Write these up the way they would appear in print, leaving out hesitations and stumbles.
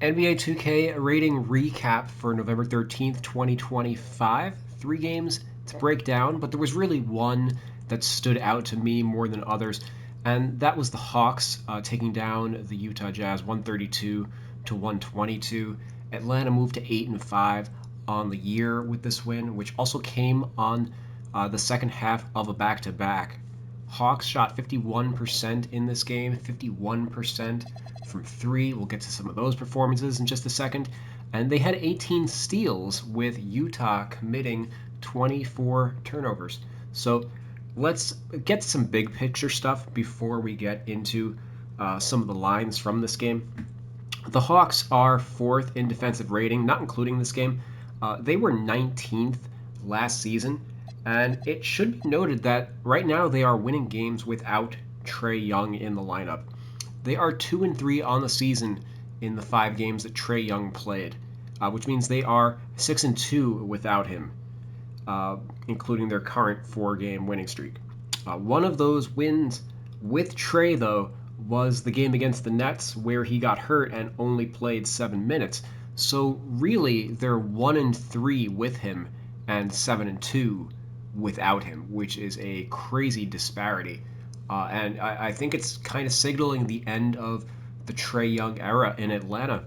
NBA 2K rating recap for November 13th, 2025. Three games to break down, but there was really one that stood out to me more than others, and that was the Hawks taking down the Utah Jazz 132 to 122. Atlanta moved to 8-5 on the year with this win, which also came on the second half of a back-to-back. Hawks shot 51% in this game, 51% from three. We'll get to some of those performances in just a second. And they had 18 steals, with Utah committing 24 turnovers. So let's get some big picture stuff before we get into some of the lines from this game. The Hawks are fourth in defensive rating, not including this game. They were 19th last season, and it should be noted that right now they are winning games without Trae Young in the lineup. They are 2-3 on the season in the 5 games that Trae Young played, which means they are 6-2 without him, including their current 4-game winning streak. One of those wins with Trae, though, was the game against the Nets, where he got hurt and only played 7 minutes. So really, they're 1-3 with him and 7-2 without him, which is a crazy disparity. And I think it's kind of signaling the end of the Trae Young era in Atlanta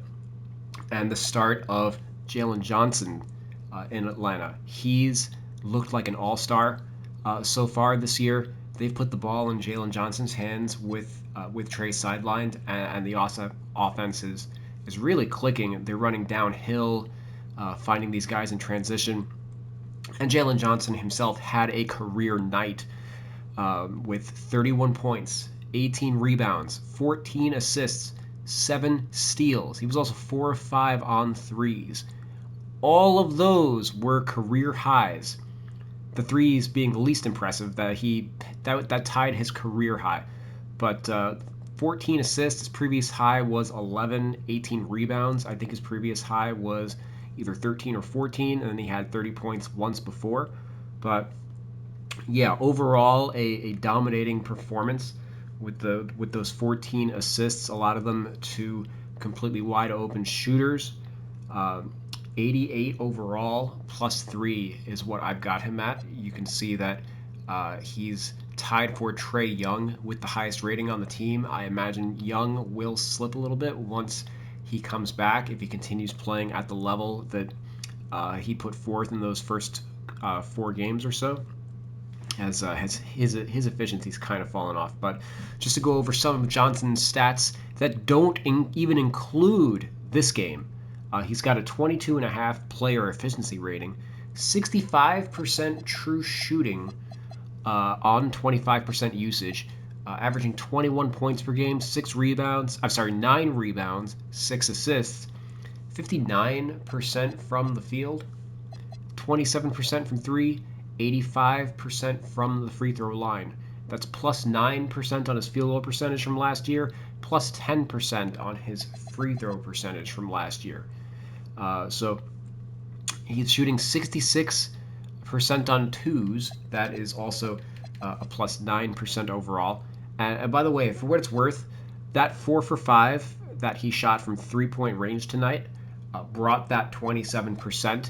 and the start of Jalen Johnson in Atlanta. He's looked like an all-star so far this year. They've put the ball in Jalen Johnson's hands with Trae sidelined, and the offense is really clicking. They're running downhill, finding these guys in transition. And Jalen Johnson himself had a career night with 31 points, 18 rebounds, 14 assists, 7 steals. He was also 4 of 5 on threes. All of those were career highs. The threes being the least impressive, that tied his career high. But 14 assists, his previous high was 11, 18 rebounds. I think his previous high was either 13 or 14, and then he had 30 points once before. But yeah, overall a dominating performance with those 14 assists, a lot of them to completely wide open shooters. 88 overall, plus 3 is what I've got him at. You can see that he's tied for Trae Young with the highest rating on the team. I imagine Young will slip a little bit once he comes back, if he continues playing at the level that he put forth in those first 4 games or so. Has his efficiency's kind of fallen off. But just to go over some of Johnson's stats that don't even include this game, he's got a 22.5 player efficiency rating, 65% true shooting on 25% usage, averaging 21 points per game, 9 rebounds, 6 assists, 59% from the field, 27% from 3, 85% from the free throw line. That's plus 9% on his field goal percentage from last year, plus 10% on his free throw percentage from last year. So he's shooting 66% on twos. That is also a plus 9% overall. And by the way, for what it's worth, that 4 for 5 that he shot from 3-point range tonight brought that 27%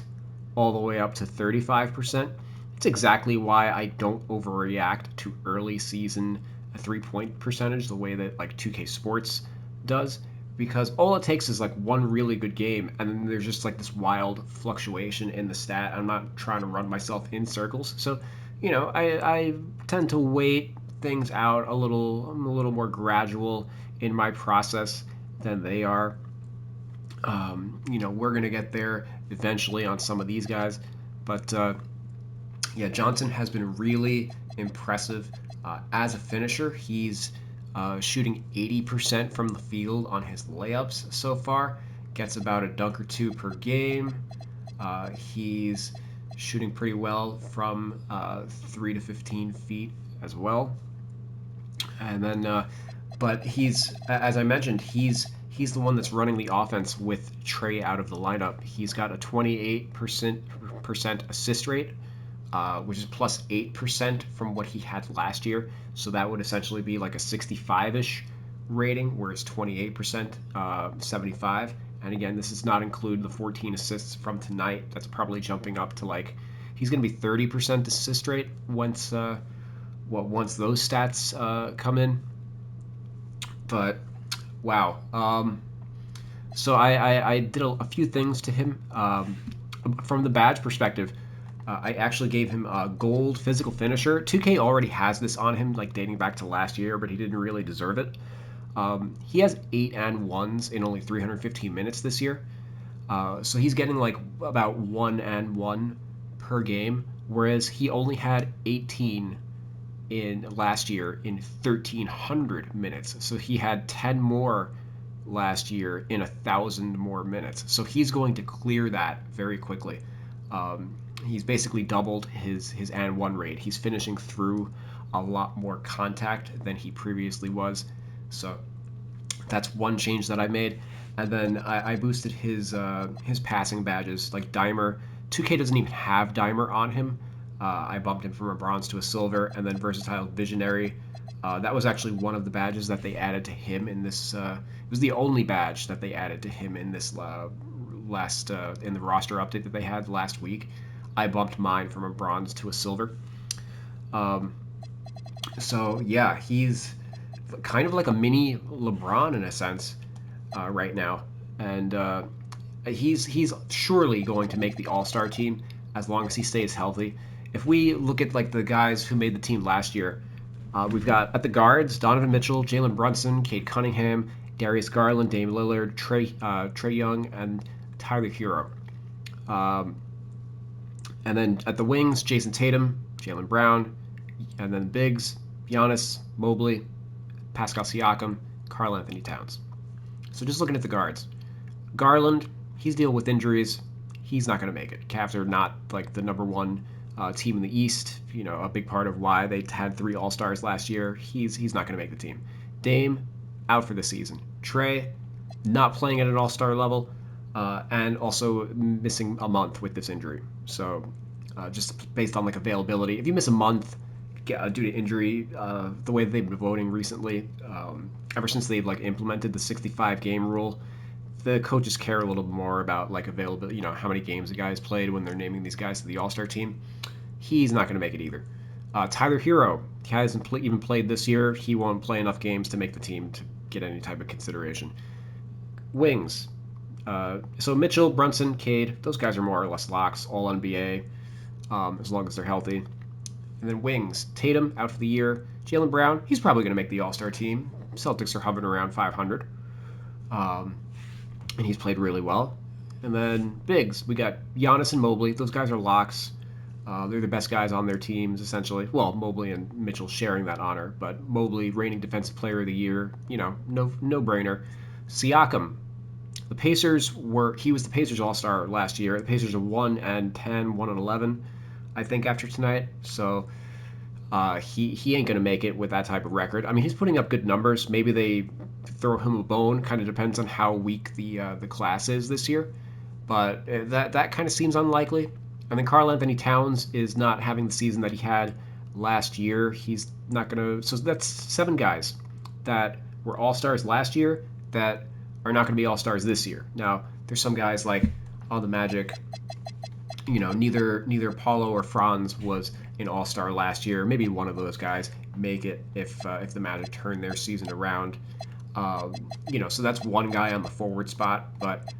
all the way up to 35%. It's exactly why I don't overreact to early season 3-point percentage the way that like 2K Sports does, because all it takes is like one really good game, and then there's just like this wild fluctuation in the stat. I'm not trying to run myself in circles, so I tend to wait things out a little. I'm a little more gradual in my process than they are. We're gonna get there eventually on some of these guys, but yeah, Johnson has been really impressive as a finisher. He's shooting 80% from the field on his layups so far. Gets about a dunk or two per game. He's shooting pretty well from 3 to 15 feet as well. And then, but as I mentioned, he's the one that's running the offense with Trae out of the lineup. He's got a 28% assist rate, which is plus 8% from what he had last year. So that would essentially be like a 65-ish rating, where it's 28%, 75. And again, this does not include the 14 assists from tonight. That's probably jumping up to like he's going to be 30% assist rate once once those stats come in. But wow. So I did a few things to him. From the badge perspective, I actually gave him a gold physical finisher. 2K already has this on him, like dating back to last year, but he didn't really deserve it. He has 8 and 1s in only 315 minutes this year. So he's getting like about 1 and 1 per game, whereas he only had 18 in last year in 1,300 minutes. So he had 10 more last year in 1,000 more minutes. So he's going to clear that very quickly. He's basically doubled his and one rate. He's finishing through a lot more contact than he previously was. So that's one change that I made. And then I boosted his passing badges like Dimer. 2K doesn't even have Dimer on him. I bumped him from a bronze to a silver, and then versatile visionary. That was actually one of the badges that they added to him in this. It was the only badge that they added to him in this last in the roster update that they had last week. I bumped mine from a bronze to a silver. So yeah, he's kind of like a mini LeBron in a sense right now, and he's surely going to make the All-Star team as long as he stays healthy. If we look at like the guys who made the team last year, we've got at the guards Donovan Mitchell, Jalen Brunson, Cade Cunningham, Darius Garland, Dame Lillard, Trae Young, and Tyler Hero. And then at the wings, Jason Tatum, Jaylen Brown, and then the bigs, Giannis, Mobley, Pascal Siakam, Karl Anthony Towns. So just looking at the guards, Garland, he's dealing with injuries. He's not going to make it. Cavs are not like the number one team in the East. You know, a big part of why they had 3 All-Stars last year. He's not going to make the team. Dame, out for the season. Trae, not playing at an All-Star level, and also missing a month with this injury. So just based on like availability, if you miss a month due to injury, the way that they've been voting recently, ever since they've like implemented the 65 game rule, the coaches care a little more about like availability, you know, how many games the guys played when they're naming these guys to the All-Star team. He's not going to make it either. Tyler Hero, he hasn't even played this year. He won't play enough games to make the team to get any type of consideration. Wings. So Mitchell, Brunson, Cade, those guys are more or less locks, all NBA, as long as they're healthy. And then wings, Tatum out for the year. Jaylen Brown, he's probably going to make the All-Star team. Celtics are hovering around 500. And he's played really well. And then bigs, we got Giannis and Mobley. Those guys are locks. They're the best guys on their teams, essentially. Well, Mobley and Mitchell sharing that honor, but Mobley, reigning Defensive Player of the Year, you know, no-brainer. Siakam, he was the Pacers All-Star last year. The Pacers are 1-10, 1-11, I think, after tonight. So he ain't gonna make it with that type of record. I mean, he's putting up good numbers. Maybe they throw him a bone. Kind of depends on how weak the class is this year, but that kind of seems unlikely. And then Karl Anthony Towns is not having the season that he had last year. He's not gonna. So that's 7 guys that were All-Stars last year that are not going to be All-Stars this year. Now, there's some guys like on the Magic, you know, neither Paulo or Franz was an All-Star last year. Maybe one of those guys make it if the Magic turn their season around. You know, so that's one guy on the forward spot. But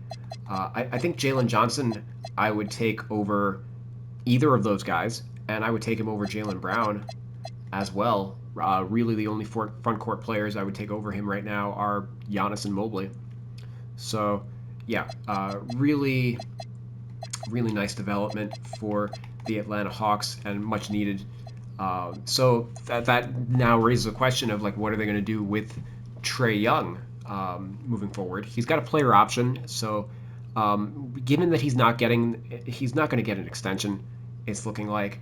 I think Jalen Johnson I would take over either of those guys, and I would take him over Jaylen Brown as well. Really, the only front court players I would take over him right now are Giannis and Mobley. So, yeah, really nice development for the Atlanta Hawks and much needed. So that now raises a question of like, what are they going to do with Trae Young moving forward? He's got a player option, so given that he's not going to get an extension, it's looking like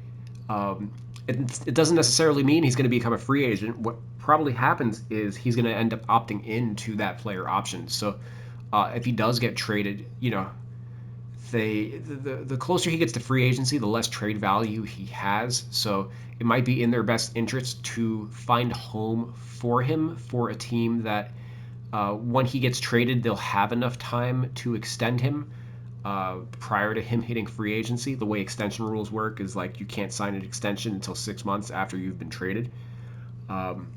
it doesn't necessarily mean he's going to become a free agent. What probably happens is he's going to end up opting into that player option. So if he does get traded, you know, the closer he gets to free agency, the less trade value he has. So it might be in their best interest to find a home for him for a team that When he gets traded, they'll have enough time to extend him prior to him hitting free agency. The way extension rules work is like you can't sign an extension until 6 months after you've been traded. Um,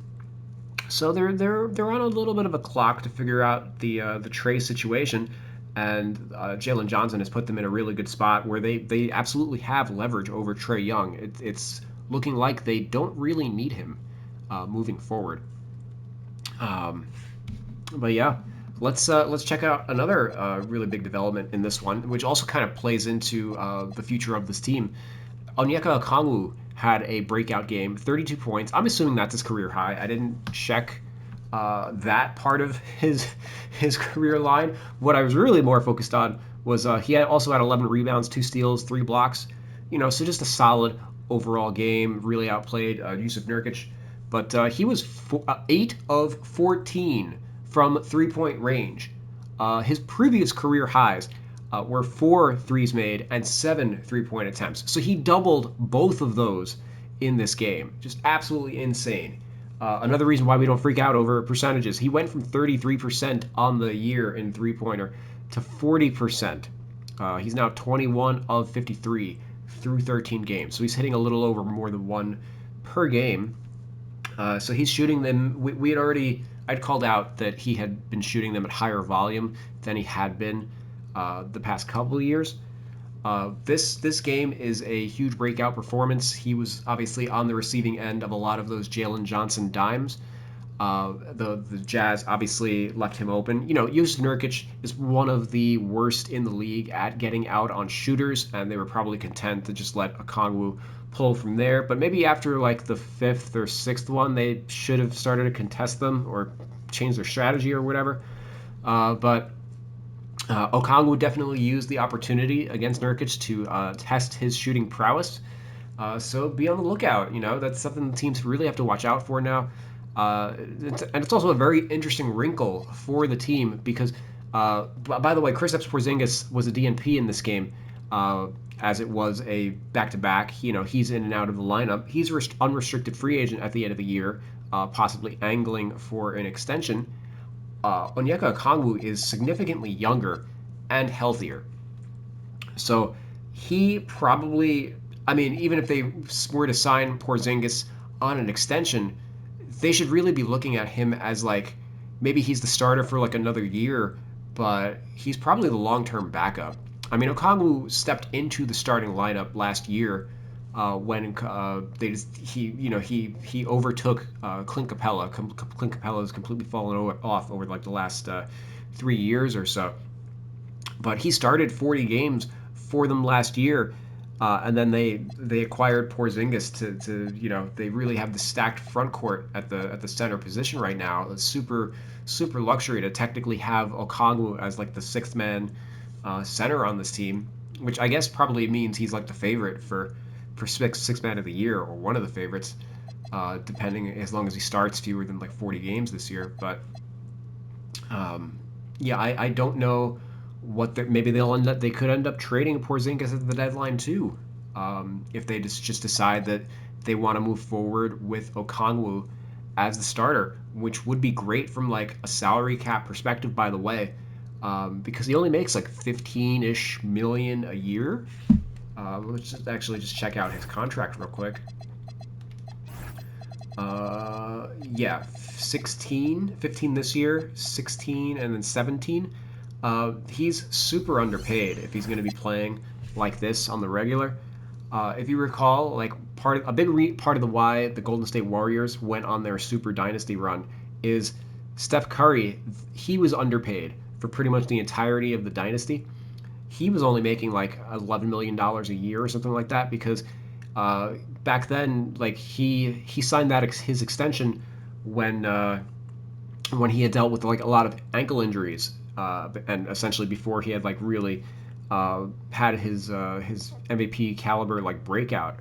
so they're on a little bit of a clock to figure out the Trey situation, and Jalen Johnson has put them in a really good spot where they absolutely have leverage over Trey Young. It's looking like they don't really need him moving forward. Um, but yeah, let's check out another really big development in this one, which also kind of plays into the future of this team. Onyeka Okongwu had a breakout game, 32 points. I'm assuming that's his career high. I didn't check that part of his career line. What I was really more focused on was he also had 11 rebounds, 2 steals, 3 blocks. So just a solid overall game. Really outplayed Yusuf Nurkic, but he was 8 of 14 from 3-point range. His previous career highs were 4 threes made and 7 3-point attempts. So he doubled both of those in this game. Just absolutely insane. Another reason why we don't freak out over percentages. He went from 33% on the year in three-pointer to 40%. He's now 21 of 53 through 13 games. So he's hitting a little over more than one per game. So he's shooting them. We had already, I'd called out that he had been shooting them at higher volume than he had been the past couple of years. This game is a huge breakout performance. He was obviously on the receiving end of a lot of those Jalen Johnson dimes. The Jazz obviously left him open. Yusuf Nurkic is one of the worst in the league at getting out on shooters, and they were probably content to just let Okongwu pull from there. But maybe after like the 5th or 6th one, they should have started to contest them or change their strategy or whatever. But Okongwu definitely used the opportunity against Nurkic to test his shooting prowess. So be on the lookout. That's something the teams really have to watch out for now. And it's also a very interesting wrinkle for the team because, by the way, Kristaps Porzingis was a DNP in this game, as it was a back-to-back. He's in and out of the lineup. He's unrestricted free agent at the end of the year, possibly angling for an extension. Onyeka Okongwu is significantly younger and healthier. So he probably, even if they were to sign Porzingis on an extension, they should really be looking at him as like maybe he's the starter for like another year, but he's probably the long-term backup. Okongwu stepped into the starting lineup last year when he overtook Clint Capella. Clint Capella has completely fallen off over like the last 3 years or so. But he started 40 games for them last year, and then they acquired Porzingis to they really have the stacked front court at the center position right now. It's super luxury to technically have Okongwu as like the 6th man center on this team, which I guess probably means he's like the favorite for sixth man of the year or one of the favorites, depending as long as he starts fewer than like 40 games this year. But yeah, I don't know what maybe they could end up trading Porzingis at the deadline too, if they just decide that they want to move forward with Okongwu as the starter, which would be great from like a salary cap perspective, by the way, because he only makes like 15-ish million a year. Let's just check out his contract real quick. Yeah, 15 this year, 16, and then 17. He's super underpaid if he's going to be playing like this on the regular. If you recall, like part of the why the Golden State Warriors went on their super dynasty run is Steph Curry. He was underpaid for pretty much the entirety of the dynasty. He was only making like $11 million a year or something like that because back then, like he signed his extension when he had dealt with like a lot of ankle injuries, and essentially before he had like really had his MVP caliber like breakout.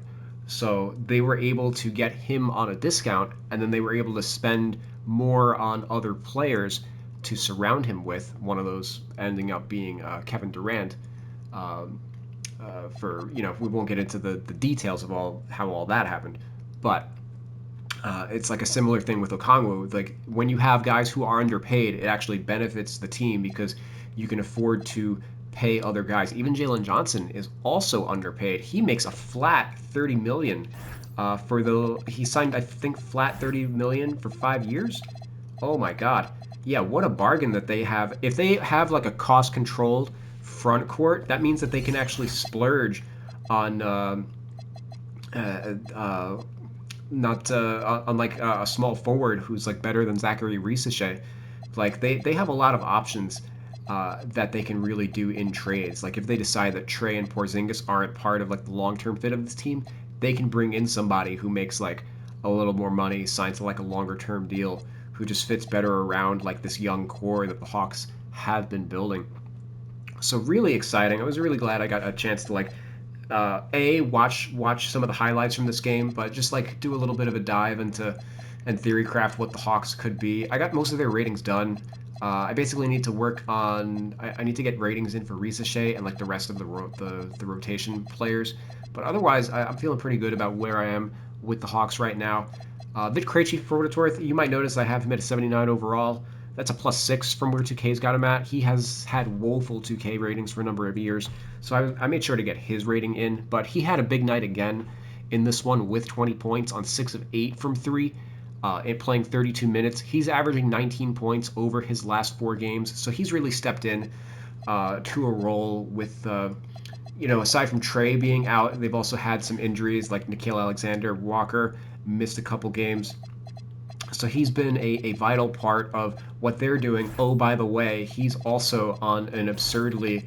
So they were able to get him on a discount, and then they were able to spend more on other players to surround him with. One of those ending up being Kevin Durant. We won't get into the details of how all that happened, but It's like a similar thing with Okongwu. Like when you have guys who are underpaid, it actually benefits the team because you can afford to pay other guys. Even Jalen Johnson is also underpaid. He makes a flat 30 million for the he signed I think flat 30 million for 5 years. Oh my God. Yeah, what a bargain that they have. If they have like a cost controlled front court, that means that they can actually splurge on uh, uh, not unlike a small forward who's like better than Zachary Risachet. Like they have a lot of options that they can really do in trades. Like if they decide that Trey and Porzingis aren't part of like the long term fit of this team, they can bring in somebody who makes like a little more money, signs to like a longer term deal, who just fits better around like this young core that the Hawks have been building. So really exciting. I was really glad I got a chance to like watch some of the highlights from this game, but just like do a little bit of a dive into and theory craft what the Hawks could be. I got most of their ratings done. I basically need to work on. I need to get ratings in for Risachet and like the rest of the rotation players. But otherwise, I'm feeling pretty good about where I am with the Hawks right now. Vid Krejci, for what it's worth, you might notice I have him at a 79 overall. That's a +6 from where 2K's got him at. He has had woeful 2K ratings for a number of years, so I made sure to get his rating in. But he had a big night again in this one with 20 points on 6 of 8 from 3, and playing 32 minutes. He's averaging 19 points over his last 4 games, so he's really stepped in to a role with. Aside from Trey being out, they've also had some injuries like Nickeil Alexander-Walker missed a couple games. So he's been a vital part of what they're doing. Oh, by the way, he's also on an absurdly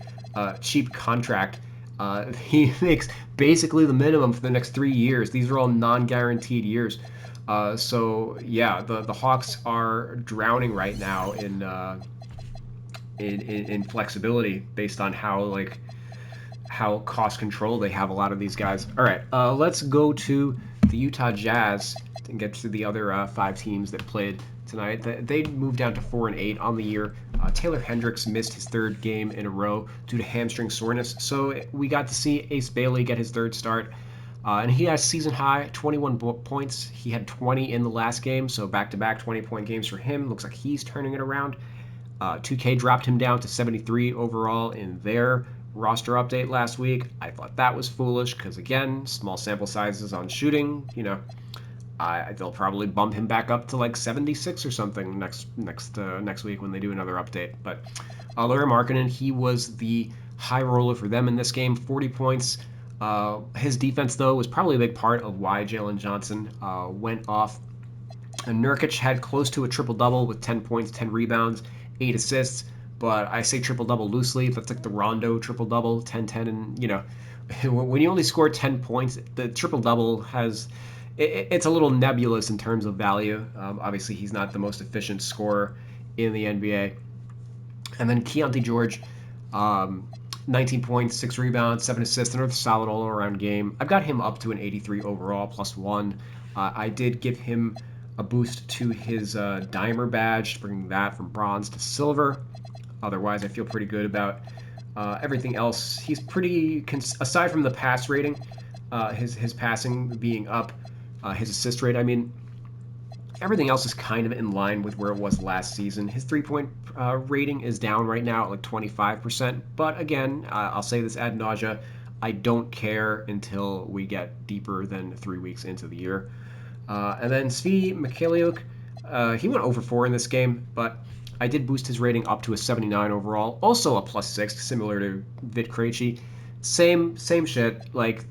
cheap contract. He makes basically the minimum for the next 3 years. These are all non-guaranteed years. So yeah, the Hawks are drowning right now in flexibility based on how cost control they have a lot of these guys. All right, let's go to the Utah Jazz and get to the other 5 teams that played tonight. They moved down to 4-8 on the year. Taylor Hendricks missed his 3rd game in a row due to hamstring soreness, so we got to see Ace Bailey get his 3rd start. And he has season high 21 points. He had 20 in the last game, so back-to-back 20-point games for him. Looks like he's turning it around. 2K dropped him down to 73 overall in their roster update last week. I thought that was foolish because, again, small sample sizes on shooting. They'll probably bump him back up to like 76 or something next week when they do another update. But Lauri Markkanen, he was the high roller for them in this game, 40 points. His defense, though, was probably a big part of why Jalen Johnson went off. And Nurkic had close to a triple-double with 10 points, 10 rebounds, 8 assists. But I say triple-double loosely. That's like the Rondo triple-double, 10-10. And, when you only score 10 points, the triple-double has it's a little nebulous in terms of value. Obviously, he's not the most efficient scorer in the NBA. And then Keontae George, 19 points, 6 rebounds, 7 assists, another solid all-around game. I've got him up to an 83 overall, +1. I did give him a boost to his Dimer badge, bringing that from bronze to silver. Otherwise, I feel pretty good about everything else. He's pretty, aside from the pass rating, his passing being up, his assist rate, I mean, everything else is kind of in line with where it was last season. His 3-point rating is down right now at like 25%. But again, I'll say this ad nausea, I don't care until we get deeper than 3 weeks into the year. And then Svi Mykhailiuk, he went over 4 in this game, but I did boost his rating up to a 79 overall, also a +6, similar to Vid Krejci. Same shit. Like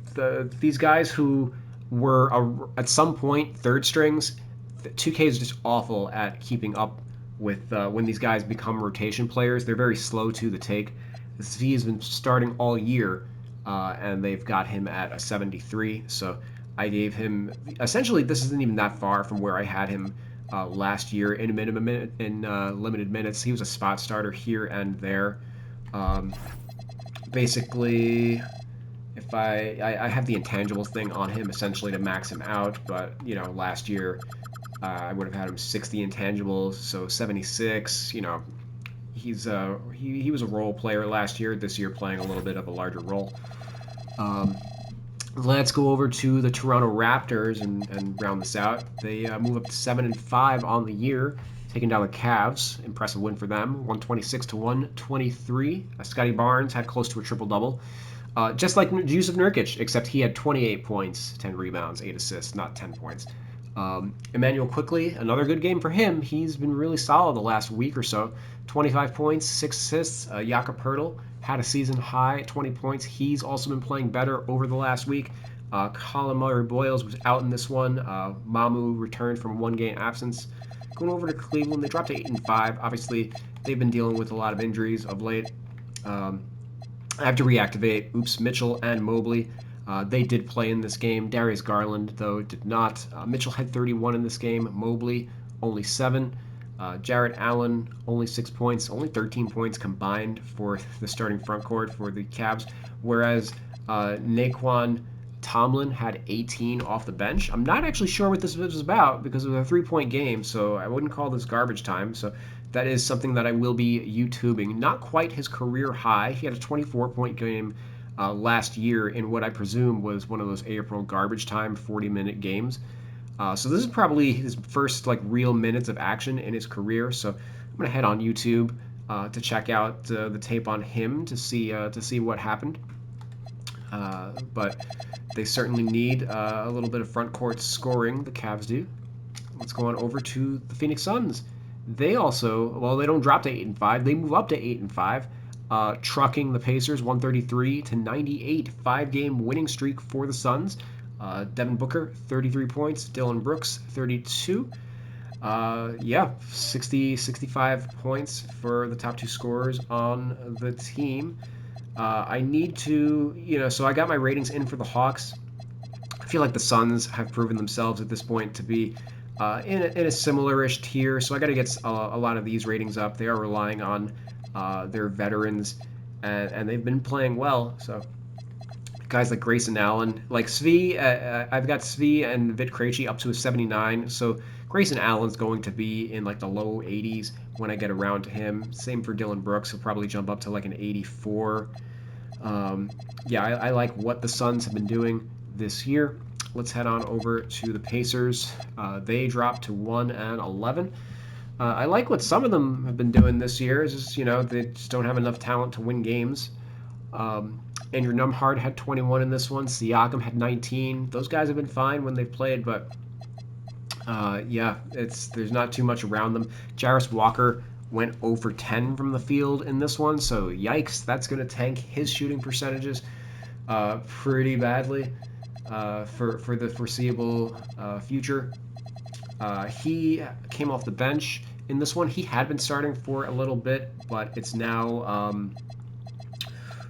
these guys who were at some point 3rd strings, 2K is just awful at keeping up with when these guys become rotation players. They're very slow to the take. Z has been starting all year, and they've got him at a 73. So I gave him essentially this isn't even that far from where I had him last year in limited minutes. He was a spot starter here and there. Basically, if I have the intangibles thing on him essentially to max him out, but last year I would have had him 60 intangibles, so 76. He's he was a role player last year. This year playing a little bit of a larger role. Let's go over to the Toronto Raptors and round this out. They move up to 7-5 on the year, taking down the Cavs. Impressive win for them, 126 to 123. Scotty Barnes had close to a triple double, just like Jusuf Nurkic, except he had 28 points, 10 rebounds, 8 assists, not 10 points. Emmanuel Quickly, another good game for him. He's been really solid the last week or so. 25 points, 6 assists. Jakob Poeltl had a season high, 20 points. He's also been playing better over the last week. Colin Murray-Boyles was out in this one. Mamu returned from a one-game absence. Going over to Cleveland, they dropped to 8-5. Obviously, they've been dealing with a lot of injuries of late. I have to reactivate Mitchell and Mobley. They did play in this game. Darius Garland, though, did not. Mitchell had 31 in this game. Mobley, only 7. Jarrett Allen, only 6 points. Only 13 points combined for the starting front court for the Cavs. Whereas Naquan Tomlin had 18 off the bench. I'm not actually sure what this was about because it was a 3-point game, so I wouldn't call this garbage time. So that is something that I will be YouTubing. Not quite his career high. He had a 24-point game last year in what I presume was one of those April garbage time 40-minute games. So this is probably his first real minutes of action in his career. So I'm gonna head on YouTube to check out the tape on him to see what happened. But they certainly need a little bit of front court scoring. The Cavs do. Let's go on over to the Phoenix Suns. They also, they don't drop to 8-5. They move up to 8-5. Trucking the Pacers 133 to 98, 5-game winning streak for the Suns. Devin Booker 33 points, Dylan Brooks 32. 65 points for the top two scorers on the team. I need to, so I got my ratings in for the Hawks. I feel like the Suns have proven themselves at this point to be in a similar-ish tier, so I got to get a lot of these ratings up. They are relying on their veterans, and they've been playing well. So guys like Grayson Allen, like Svi, I've got Svi and Vit Krejci up to a 79. So Grayson Allen's going to be in the low 80s when I get around to him. Same for Dylan Brooks. He'll probably jump up to an 84. I like what the Suns have been doing this year. Let's head on over to the Pacers. They dropped to 1-11. I like what some of them have been doing this year. It's just, they just don't have enough talent to win games. Andrew Nembhard had 21 in this one. Siakam had 19. Those guys have been fine when they've played, but there's not too much around them. Jarris Walker went 0 for 10 from the field in this one, so yikes, that's going to tank his shooting percentages pretty badly for the foreseeable future. He came off the bench in this one. He had been starting for a little bit, but it's now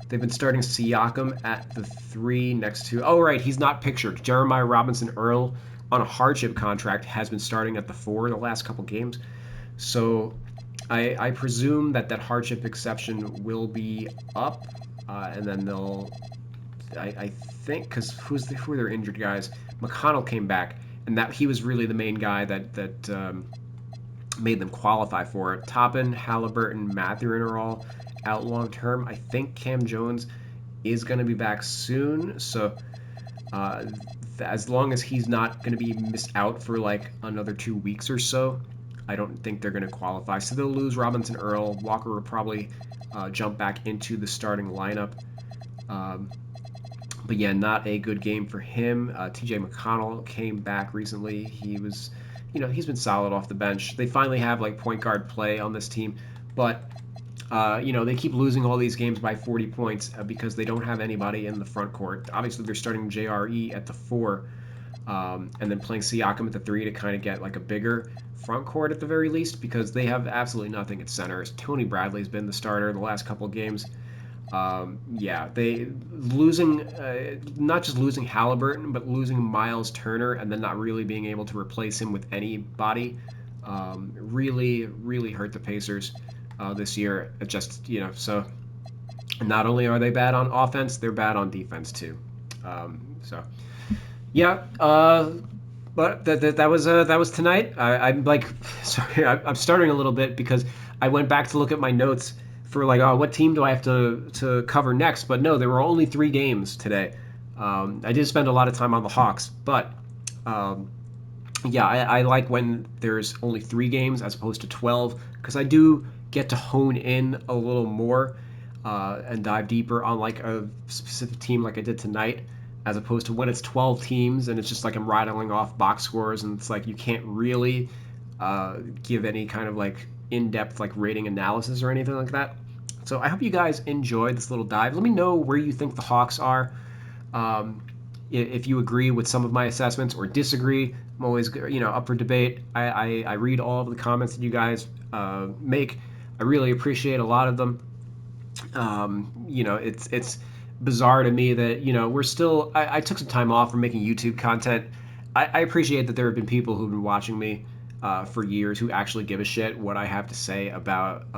they've been starting Siakam at the 3 next to... Oh, right, he's not pictured. Jeremiah Robinson-Earl on a hardship contract has been starting at the 4 the last couple games. So I presume that hardship exception will be up, and then they'll... I think, because who are their injured guys? McConnell came back, and that he was really the main guy that made them qualify for it. Toppin, Halliburton, Mathurin are all out long term. I think Cam Jones is going to be back soon, so as long as he's not going to be missed out for another 2 weeks or so, I don't think they're going to qualify. So they'll lose Robinson-Earl. Walker will probably jump back into the starting lineup. But yeah, not a good game for him. TJ McConnell came back recently. He was, he's been solid off the bench. They finally have point guard play on this team, but they keep losing all these games by 40 points because they don't have anybody in the front court. Obviously, they're starting JRE at the 4, and then playing Siakam at the 3 to kind of get a bigger front court at the very least, because they have absolutely nothing at center. Tony Bradley's been the starter the last couple of games. They losing not just losing Halliburton, but losing Miles Turner and then not really being able to replace him with anybody really hurt the Pacers this year. It just, so not only are they bad on offense, they're bad on defense too. But that was tonight. I'm sorry, I'm starting a little bit because I went back to look at my notes for what team do I have to cover next? But no, there were only 3 games today. I did spend a lot of time on the Hawks, but um, yeah, I like when there's only 3 games as opposed to 12 because I do get to hone in a little more and dive deeper on like a specific team like I did tonight, as opposed to when it's 12 teams and it's just like I'm rattling off box scores and it's like you can't really give any kind of like in-depth like rating analysis or anything like that. So I hope you guys enjoyed this little dive. Let me know where you think the Hawks are. Um, if you agree with some of my assessments or disagree, I'm always up for debate. I read all of the comments that you guys make. I really appreciate a lot of them. It's bizarre to me that we're still. I took some time off from making YouTube content. I appreciate that there have been people who've been watching me for years who actually give a shit what I have to say about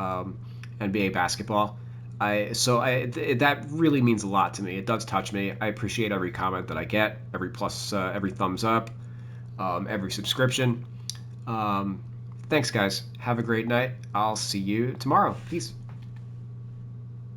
NBA basketball. That really means a lot to me. It does touch me. I appreciate every comment that I get, every plus, every thumbs up, every subscription. Um, Thanks, guys. Have a great night. I'll see you tomorrow. Peace.